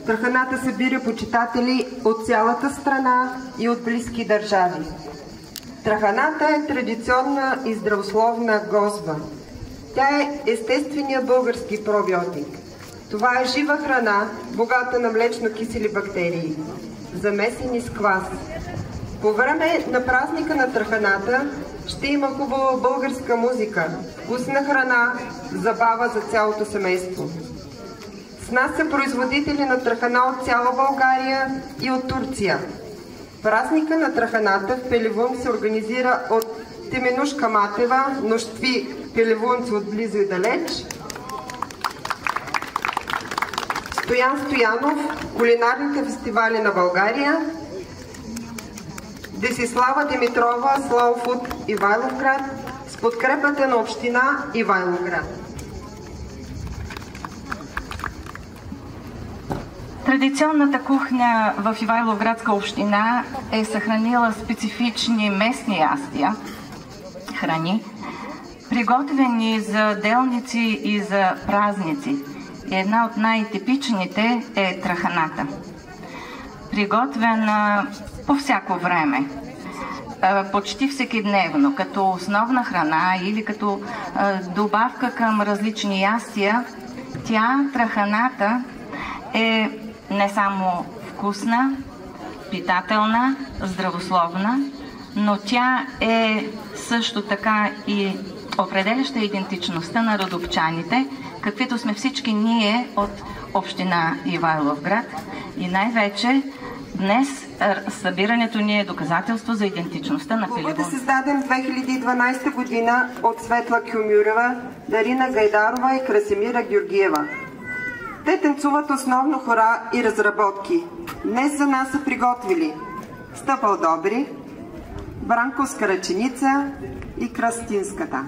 Траханата събира почитатели от цялата страна и от близки държави. Траханата е традиционна и здравословна гозба. Тя е естественият български пробиотик. Това е жива храна, богата на млечно-кисели бактерии, замесени с квас. По време на празника на траханата ще има хубава българска музика, вкусна храна, забава за цялото семейство. С нас са производители на трахана от цяла България и от Турция. Празника на траханата в Пелевун се организира от Теменушка Матева, нощви пелевунци от близо и далеч, Стоян Стоянов, кулинарните фестивали на България, Десислава Димитрова, Slow Food Ивайловград, с подкрепата на община Ивайловград. Традиционната кухня в Ивайловградска община е съхранила специфични местни ястия, храни, приготвени за делници и за празници. Една от най-типичните е траханата. Приготвена по всяко време, почти всекидневно, като основна храна или като добавка към различни ястия, траханата е не само вкусна, питателна, здравословна, но тя е също така и определяща идентичността на родопчаните, каквито сме всички ние от община Ивайловград. И най-вече днес събирането ни е доказателство за идентичността на Пелевун. Клубът е създаден в 2012 година от Светла Кюмюрева, Дарина Гайдарова и Красимира Георгиева. Те танцуват основно хора и разработки. Днес за нас са приготвили Стъпъл Добри, Бранковска ръченица и Кръстинската.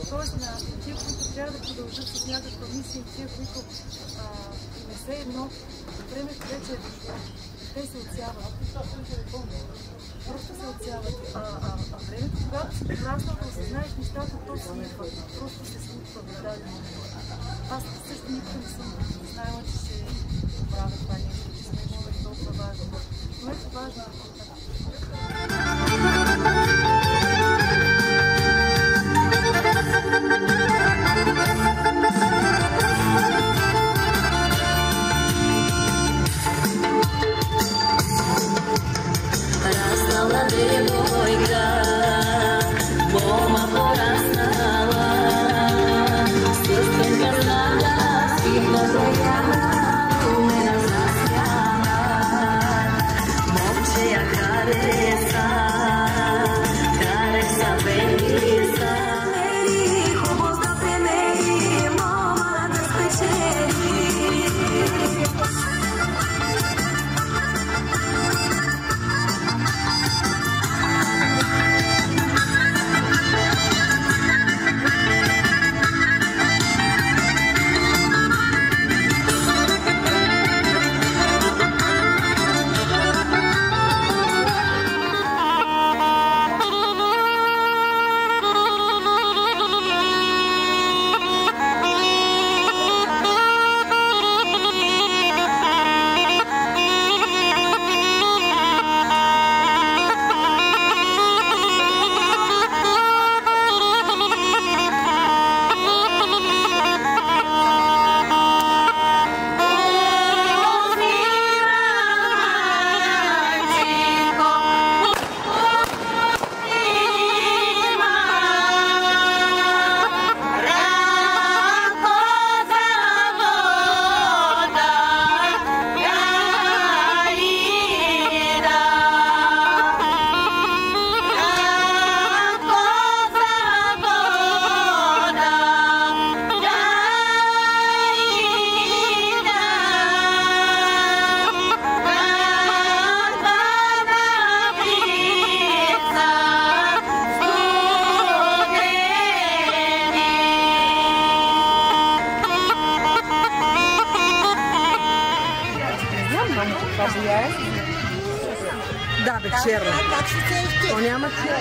Тоест на тия, които трябва да продължат с някаква мисия, тия, които не се едно, времето вече е дошло. Те се отсяват. Просто се отсяват. Времето, когато си пораснал, да осъзнаеш нещата, то си идва. Просто се случва в даден момент. Аз също никога не съм знаела, че ще правя това нещо, че сме имали толкова важно. Но ето важно е Разнала девойка, дома пораснала, сестренка знала, светла заяна, умена засяна, момче я хареса, хареса белиса, мери, хубост да премери, мома да спечели. Да, бе, черно. То няма черно.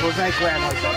Познай коя е моята.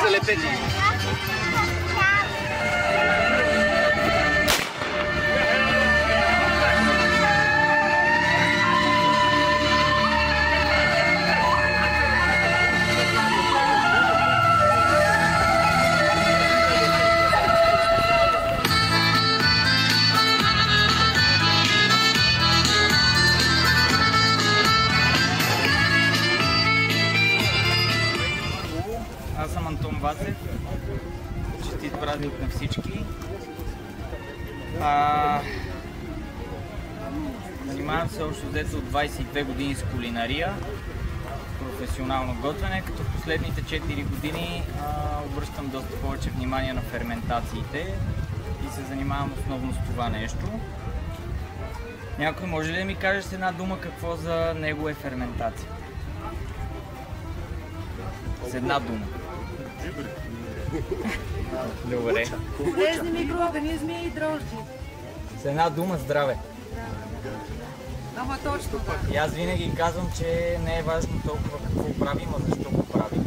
Se le peti. Аз съм Антон Васев. Честит празник на всички. Занимавам се общо взето от 22 години с кулинария, професионално готвене, като в последните 4 години обръщам доста повече внимание на ферментациите и се занимавам основно с това нещо. Някой може ли да ми каже с една дума какво за него е ферментация? С една дума. Добре. Полезни микроорганизми и дрожджи. С една дума здраве. Ама точно така. И аз винаги казвам, че не е важно толкова какво правим, а защо го правим.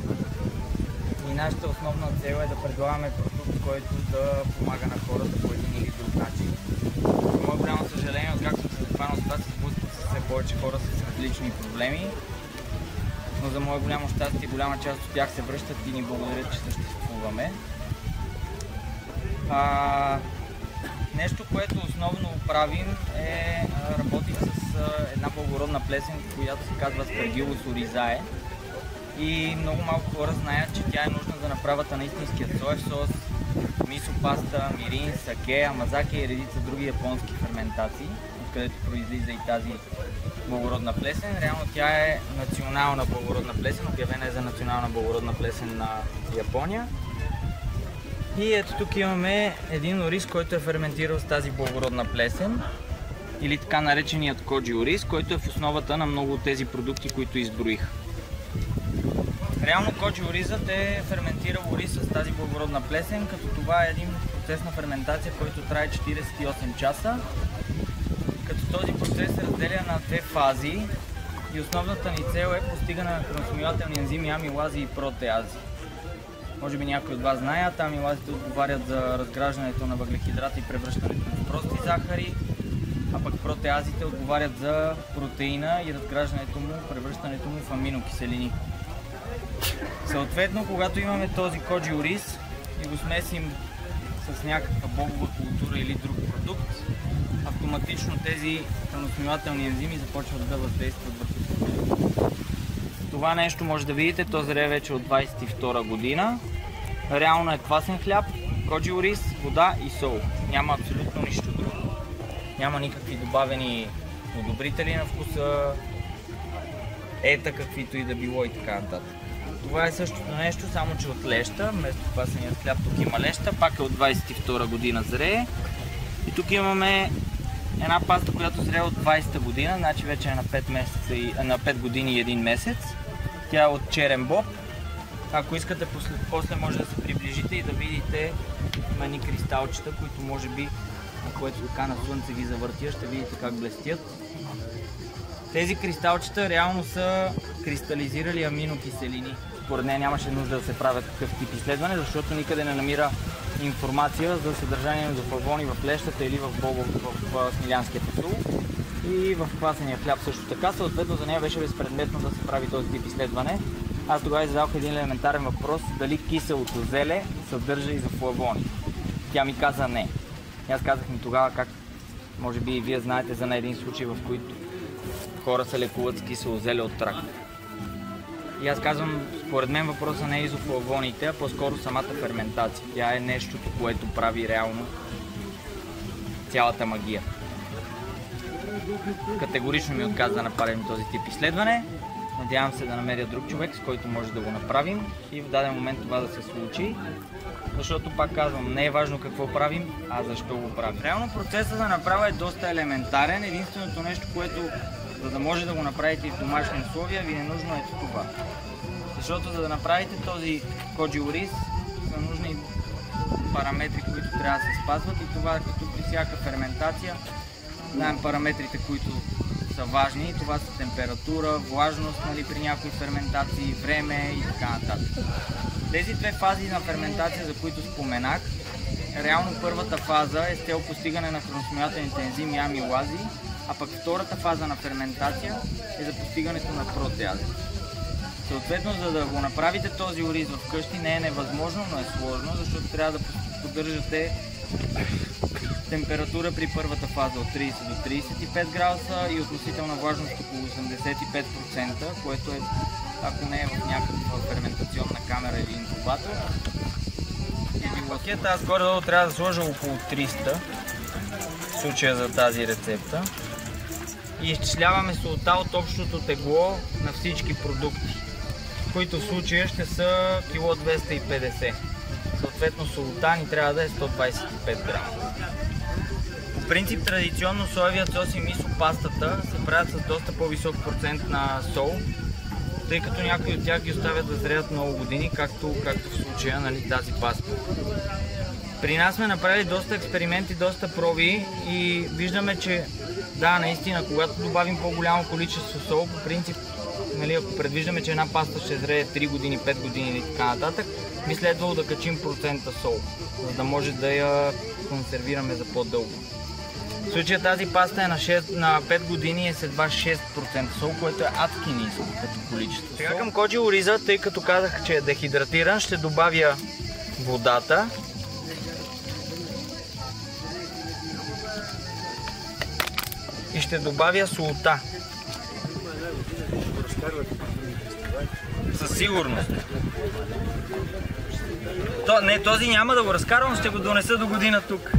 И нашата основна цел е да предлагаме продукт, който да помага на хората по един или друг начин. За мое голямо съжаление, откакто се захванал с това, се сблъскват с все повече хора с различни проблеми. Но за мое голямо щастие, голяма част от тях се връщат и ни благодарят, че съществуваме. Нещо, което основно правим е работим с една благородна плесен, която се казва Aspergillus oryzae. И много малко хора знаят, че тя е нужна за направата на истинския соев сос, мисо паста, мирин, саке, амазаки и редица други японски ферментации, откъдето произлиза и тази благородна плесен. Реално тя е национална благородна плесен, обявена е за национална благородна плесен на Япония. И ето тук имаме един ориз, който е ферментирал с тази благородна плесен, или така нареченият коджи ориз, който е в основата на много от тези продукти, които изброих. Реално коджи оризът е ферментирал ориз с тази благородна плесен, като това е един процес на ферментация, който трае 48 часа. Като този процес се разделя на две фази и основната ни цел е постигане на храносмилателни ензими, амилази и протеази. Може би някои от вас знаят, амилазите отговарят за разграждането на въглехидрати и превръщането му в прости захари, а пък протеазите отговарят за протеина и разграждането му, превръщането му в аминокиселини. Съответно, когато имаме този коджи ориз и го смесим с някаква бобова култура или друг продукт, автоматично тези храносмилателни ензими започват да въздействат върху продукта. Това нещо може да видите, то зрее вече от 22 година. Реално е квасен хляб, коджи ориз, вода и сол. Няма абсолютно нищо друго. Няма никакви добавени подобрители на вкуса, ета каквито и да било и така нататък. Това е същото нещо, само че от леща, вместо квасеният хляб тук има леща, пак е от 22 година зрее. И тук имаме една паста, която зрее от 20-та година, значи вече е на 5 години и 1 месец. Тя е от черен боб. Ако искате, после може да се приближите и да видите мани кристалчета, които може би, на което така на слънце ги завъртя, ще видите как блестят. Тези кристалчета реално са кристализирали аминокиселини. Според нея нямаше нужда да се правят такъв тип изследване, защото никъде не намира информация за съдържание на изофлавони в лещата или в смилянския фасул. И в квасения хляб също така. Съответно за нея беше безпредметно да се прави този тип изследване. Аз тогава зададох един елементарен въпрос, дали киселото зеле съдържа изофлавони. Тя ми каза не. И аз казах ми тогава как, може би и вие знаете за един случай, в който хора се лекуват с кисело зеле от рак. И аз казвам, според мен въпросът не е изофлавоните, а по-скоро самата ферментация. Тя е нещото, което прави реално цялата магия. Категорично ми отказа да направим този тип изследване. Надявам се да намеря друг човек, с който може да го направим и в даден момент това да се случи. Защото, пак казвам, не е важно какво правим, а защо го правим. Реално процесът за направа е доста елементарен. Единственото нещо, което за да може да го направите и в домашни условия, ви е нужно ето това. Защото за да направите този коджи ориз са нужни параметри, които трябва да се спазват и това като при всяка ферментация. Знаем параметрите, които са важни. Това са температура, влажност, при някои ферментации, време и така нататък. Тези две фази на ферментация, за които споменах, реално първата фаза е с цел постигане на храносмилателните ензими амилази, а пък втората фаза на ферментация е за постигането на протеази. Съответно, за да го направите този ориз вкъщи не е невъзможно, но е сложно, защото трябва да поддържате температура при първата фаза от 30 до 35 градуса и относителна влажност около 85%, което е, ако не е в някаква ферментационна камера или инкубатор. И лакета аз горе-долу трябва да сложа около 300 в случая за тази рецепта. и изчисляваме солта от общото тегло на всички продукти, които в случая ще са кило 250. Съответно солта ни трябва да е 125 грама. По принцип традиционно соевият сос и мисо пастата се правят с доста по-висок процент на сол, тъй като някои от тях ги оставят да зреят много години, както в случая, нали, тази паста. При нас сме направили доста експерименти, доста проби и виждаме, че да, наистина, когато добавим по-голямо количество сол, по принцип, нали, ако предвиждаме, че една паста ще зрее 3 години, 5 години и така нататък, би следвало да качим процента сол, за да може да я консервираме за по-дълго. В случая тази паста е на 5 години и е с едва 6% сол, което е адски ниско като количество. Сега към коджи ориза, тъй като казах, че е дехидратиран, ще добавя водата. И ще добавя солта. Със сигурност. Не, този няма да го разкарвам, ще го донеса до година тук.